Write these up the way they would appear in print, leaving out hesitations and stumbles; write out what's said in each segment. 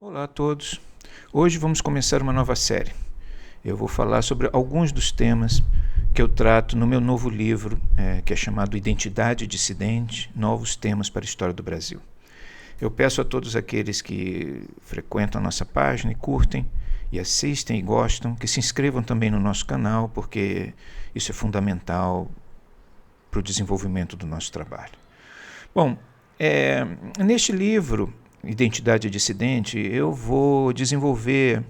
Olá a todos. Hoje vamos começar uma nova série. Eu vou falar sobre alguns dos temas que eu trato no meu novo livro, que é chamado Identidade Dissidente, Novos Temas para a História do Brasil. Eu peço a todos aqueles que frequentam a nossa página e curtem, e assistem e gostam, que se inscrevam também no nosso canal, porque isso é fundamental para o desenvolvimento do nosso trabalho. Bom, neste livro, Identidade Dissidente, eu vou desenvolver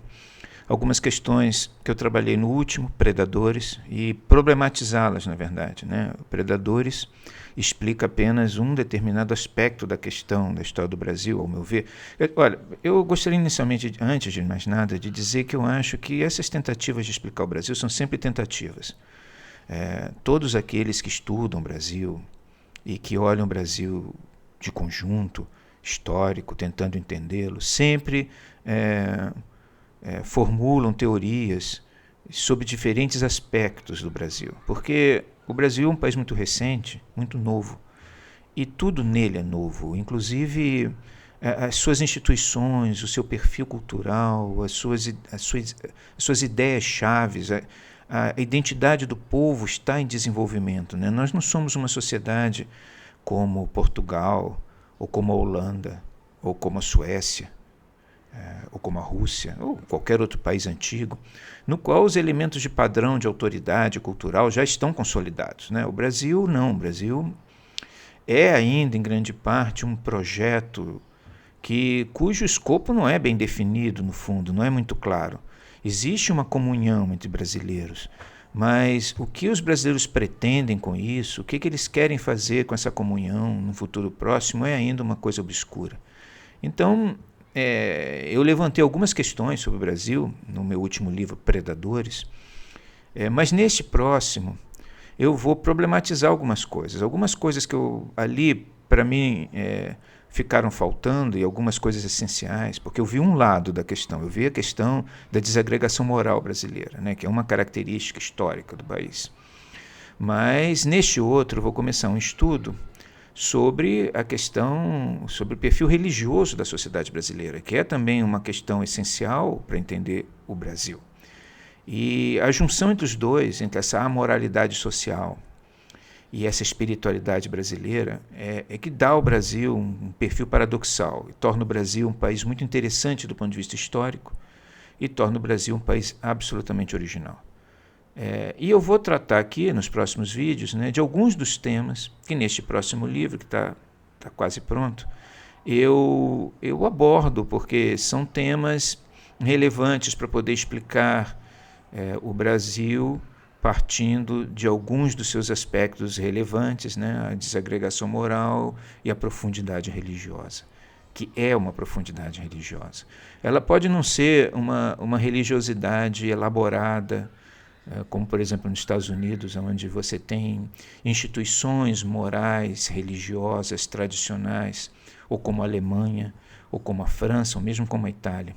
algumas questões que eu trabalhei no último, Predadores, e problematizá-las, na verdade. Predadores explica apenas um determinado aspecto da questão da história do Brasil, ao meu ver. Olha, eu gostaria inicialmente, antes de mais nada, de dizer que eu acho que essas tentativas de explicar o Brasil são sempre tentativas. Todos aqueles que estudam o Brasil e que olham o Brasil de conjunto, histórico, tentando entendê-lo, sempre formulam teorias sobre diferentes aspectos do Brasil. Porque o Brasil é um país muito recente, muito novo, e tudo nele é novo, inclusive as suas instituições, o seu perfil cultural, as suas ideias-chaves, a identidade do povo está em desenvolvimento. Nós não somos uma sociedade como Portugal, ou como a Holanda, ou como a Suécia, ou como a Rússia, ou qualquer outro país antigo, no qual os elementos de padrão de autoridade cultural já estão consolidados. O Brasil não, o Brasil é ainda, em grande parte, um projeto cujo escopo não é bem definido, no fundo, não é muito claro. Existe uma comunhão entre brasileiros, mas o que os brasileiros pretendem com isso, o que eles querem fazer com essa comunhão no futuro próximo, é ainda uma coisa obscura. Então, eu levantei algumas questões sobre o Brasil no meu último livro, Predadores, mas neste próximo eu vou problematizar algumas coisas que ali, para mim, ficaram faltando, e algumas coisas essenciais, porque eu vi um lado da questão, eu vi a questão da desagregação moral brasileira, que é uma característica histórica do país. Mas, neste outro, eu vou começar um estudo sobre a questão, sobre o perfil religioso da sociedade brasileira, que é também uma questão essencial para entender o Brasil. E a junção entre os dois, entre essa amoralidade social e essa espiritualidade brasileira, é que dá ao Brasil um perfil paradoxal, e torna o Brasil um país muito interessante do ponto de vista histórico, e torna o Brasil um país absolutamente original. E eu vou tratar aqui, nos próximos vídeos, de alguns dos temas que neste próximo livro, que está quase pronto, eu abordo, porque são temas relevantes para poder explicar o Brasil partindo de alguns dos seus aspectos relevantes, a desagregação moral e a profundidade religiosa, que é uma profundidade religiosa. Ela pode não ser uma religiosidade elaborada, como, por exemplo, nos Estados Unidos, onde você tem instituições morais, religiosas, tradicionais, ou como a Alemanha, ou como a França, ou mesmo como a Itália,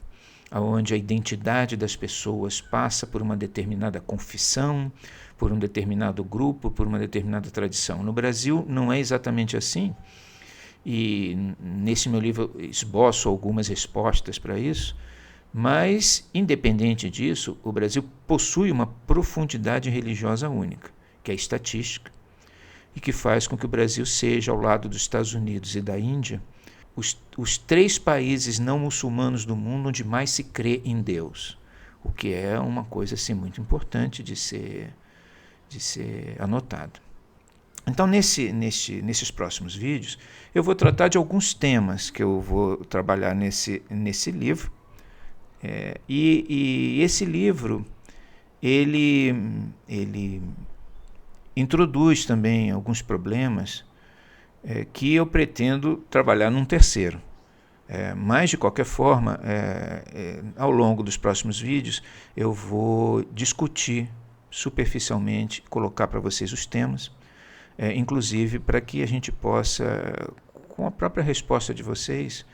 onde a identidade das pessoas passa por uma determinada confissão, por um determinado grupo, por uma determinada tradição. No Brasil não é exatamente assim, e nesse meu livro esboço algumas respostas para isso, mas, independente disso, o Brasil possui uma profundidade religiosa única, que é a estatística, e que faz com que o Brasil seja, ao lado dos Estados Unidos e da Índia, os 3 países não muçulmanos do mundo onde mais se crê em Deus, o que é uma coisa assim, muito importante de ser anotado. Então, nesses próximos vídeos, eu vou tratar de alguns temas que eu vou trabalhar nesse livro, e esse livro ele introduz também alguns problemas que eu pretendo trabalhar num terceiro. Mas, de qualquer forma, ao longo dos próximos vídeos, eu vou discutir superficialmente, colocar para vocês os temas, inclusive para que a gente possa, com a própria resposta de vocês,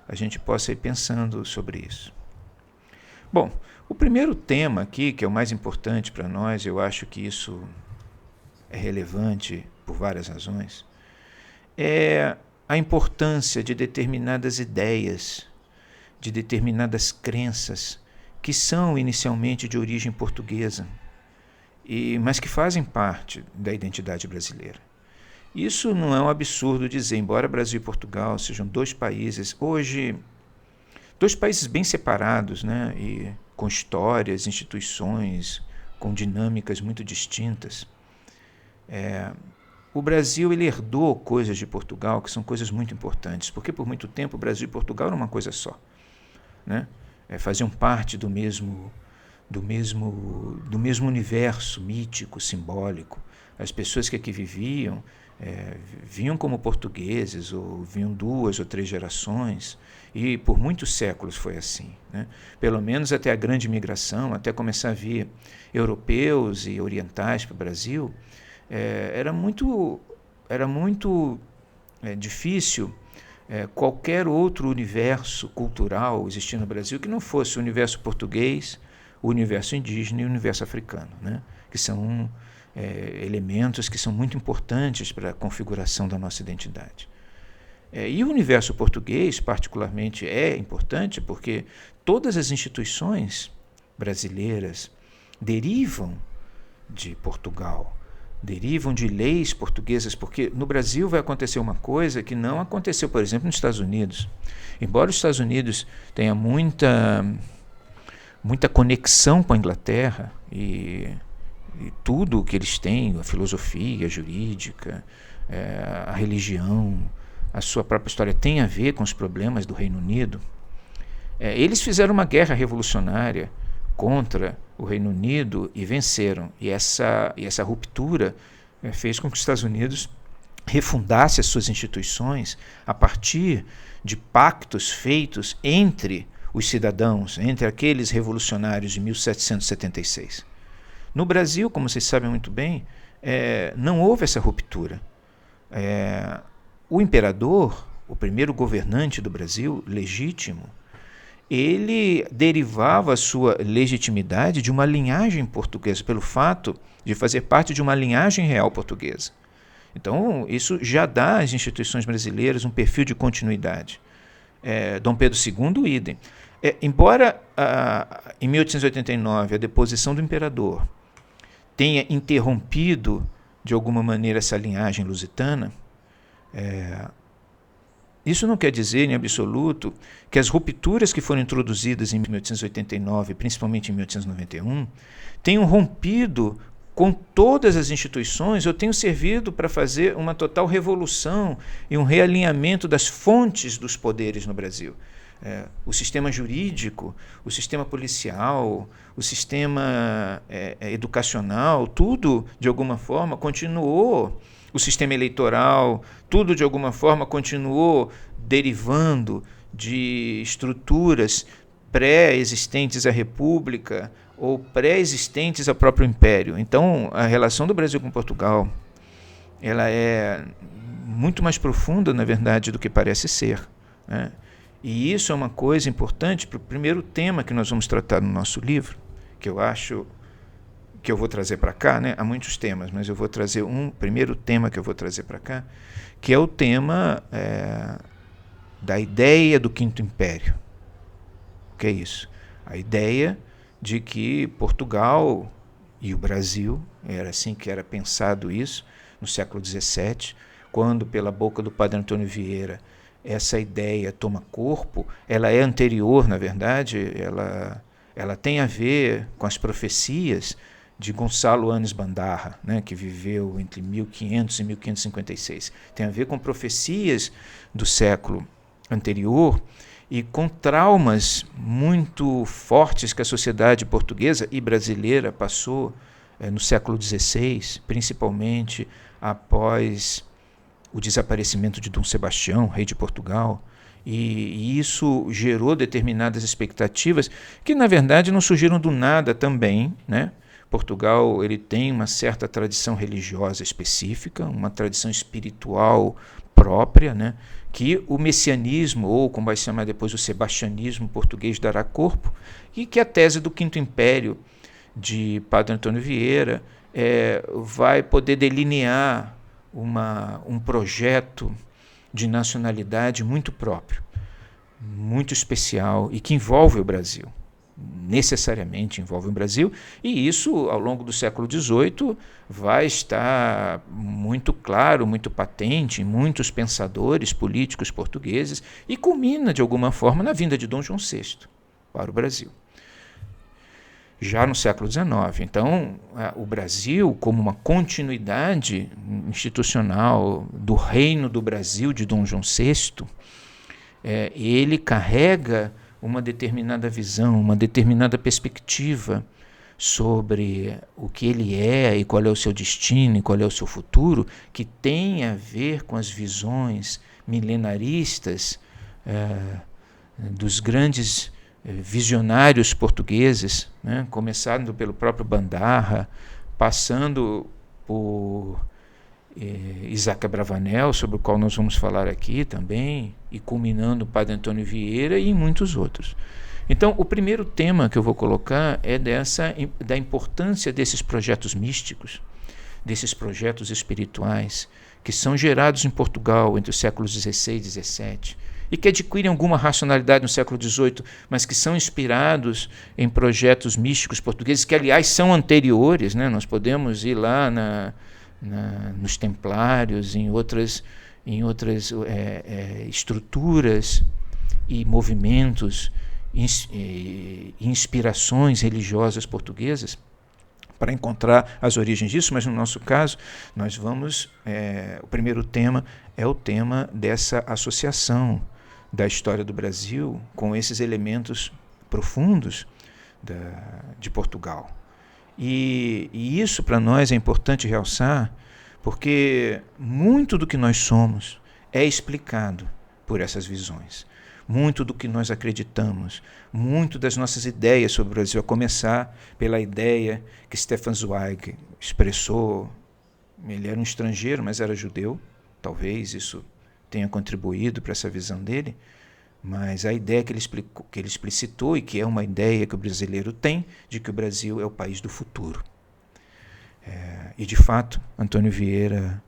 a gente possa ir pensando sobre isso. Bom, o primeiro tema aqui, que é o mais importante para nós, eu acho que isso é relevante por várias razões, é a importância de determinadas ideias de determinadas crenças que são inicialmente de origem portuguesa, mas que fazem parte da identidade brasileira. Isso não é um absurdo dizer, embora Brasil e Portugal sejam dois países, hoje, dois países bem separados, né? E com histórias, instituições, com dinâmicas muito distintas. O Brasil ele herdou coisas de Portugal que são coisas muito importantes, porque por muito tempo o Brasil e Portugal eram uma coisa só, né? Faziam parte do mesmo universo mítico, simbólico. As pessoas que aqui viviam vinham como portugueses, ou vinham 2 ou 3 gerações, e por muitos séculos foi assim, né? Pelo menos até a grande migração, até começar a vir europeus e orientais para o Brasil. Era muito difícil qualquer outro universo cultural existir no Brasil que não fosse o universo português, o universo indígena e o universo africano, né? Que são elementos que são muito importantes para a configuração da nossa identidade. E o universo português, particularmente, é importante porque todas as instituições brasileiras derivam de Portugal, derivam de leis portuguesas, porque no Brasil vai acontecer uma coisa que não aconteceu, por exemplo, nos Estados Unidos. Embora os Estados Unidos tenha muita conexão com a Inglaterra e tudo o que eles têm, a filosofia jurídica, a religião, a sua própria história tem a ver com os problemas do Reino Unido, eles fizeram uma guerra revolucionária contra o Reino Unido e venceram. E essa ruptura fez com que os Estados Unidos refundasse as suas instituições a partir de pactos feitos entre os cidadãos, entre aqueles revolucionários de 1776. No Brasil, como vocês sabem muito bem, não houve essa ruptura. O imperador, o primeiro governante do Brasil, legítimo, ele derivava a sua legitimidade de uma linhagem portuguesa, pelo fato de fazer parte de uma linhagem real portuguesa. Então, isso já dá às instituições brasileiras um perfil de continuidade. Dom Pedro II, idem. Embora em 1889 a deposição do imperador tenha interrompido de alguma maneira essa linhagem lusitana, isso não quer dizer, em absoluto, que as rupturas que foram introduzidas em 1889, principalmente em 1891, tenham rompido com todas as instituições ou tenham servido para fazer uma total revolução e um realinhamento das fontes dos poderes no Brasil. O sistema jurídico, o sistema policial, o sistema educacional, tudo, de alguma forma, continuou. O sistema eleitoral, tudo de alguma forma continuou derivando de estruturas pré-existentes à República ou pré-existentes ao próprio Império. Então, a relação do Brasil com Portugal, ela é muito mais profunda, na verdade, do que parece ser, né? E isso é uma coisa importante para o primeiro tema que nós vamos tratar no nosso livro, que eu acho que eu vou trazer para cá, né? Há muitos temas, mas eu vou trazer um primeiro tema que eu vou trazer para cá, que é o tema da ideia do Quinto Império. O que é isso? A ideia de que Portugal e o Brasil, era assim que era pensado isso, no século XVII, quando pela boca do padre Antônio Vieira essa ideia toma corpo. Ela é anterior, na verdade, ela tem a ver com as profecias de Gonçalo Anes Bandarra, né, que viveu entre 1500 e 1556. Tem a ver com profecias do século anterior e com traumas muito fortes que a sociedade portuguesa e brasileira passou no século XVI, principalmente após o desaparecimento de Dom Sebastião, rei de Portugal, e isso gerou determinadas expectativas que, na verdade, não surgiram do nada também, né? Portugal ele tem uma certa tradição religiosa específica, uma tradição espiritual própria, né? Que o messianismo, ou como vai se chamar depois o sebastianismo português, dará corpo, e que a tese do Quinto Império de Padre Antônio Vieira vai poder delinear um projeto de nacionalidade muito próprio. muito especial e que envolve o Brasil. Necessariamente envolve o Brasil, e isso, ao longo do século XVIII, vai estar muito claro, muito patente em muitos pensadores políticos portugueses e culmina, de alguma forma, na vinda de Dom João VI para o Brasil. Já no século XIX. Então, o Brasil, como uma continuidade institucional do Reino do Brasil de Dom João VI, ele carrega uma determinada visão, uma determinada perspectiva sobre o que ele é e qual é o seu destino e qual é o seu futuro, que tem a ver com as visões milenaristas dos grandes visionários portugueses, né? Começando pelo próprio Bandarra, passando por Isaac Abravanel, sobre o qual nós vamos falar aqui também, e culminando o Padre Antônio Vieira e em muitos outros. Então, o primeiro tema que eu vou colocar é da importância desses projetos místicos, desses projetos espirituais, que são gerados em Portugal entre os séculos XVI e XVII, e que adquirem alguma racionalidade no século XVIII, mas que são inspirados em projetos místicos portugueses, que, aliás, são anteriores, né? Nós podemos ir lá nos Templários, em outras estruturas e movimentos, inspirações religiosas portuguesas, para encontrar as origens disso, mas no nosso caso, nós vamos. O primeiro tema é o tema dessa associação da história do Brasil com esses elementos profundos de Portugal. E isso para nós é importante realçar, porque muito do que nós somos é explicado por essas visões. Muito do que nós acreditamos, muito das nossas ideias sobre o Brasil, a começar pela ideia que Stefan Zweig expressou. Ele era um estrangeiro, mas era judeu, talvez isso tenha contribuído para essa visão dele, mas a ideia que ele explicitou, e que é uma ideia que o brasileiro tem, de que o Brasil é o país do futuro. E, de fato, Antônio Vieira,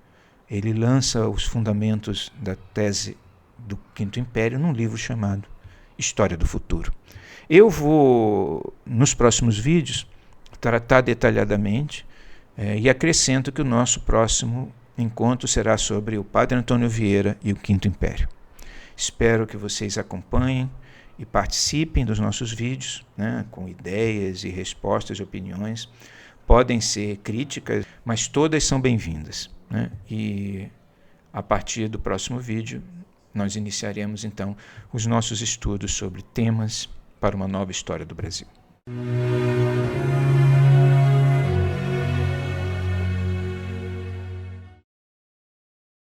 ele lança os fundamentos da tese do Quinto Império num livro chamado História do Futuro. Eu vou, nos próximos vídeos, tratar detalhadamente e acrescento que o nosso próximo encontro será sobre o Padre Antônio Vieira e o Quinto Império. Espero que vocês acompanhem e participem dos nossos vídeos, né, com ideias e respostas e opiniões. Podem ser críticas, mas todas são bem-vindas, né? E a partir do próximo vídeo, nós iniciaremos então os nossos estudos sobre temas para uma nova história do Brasil.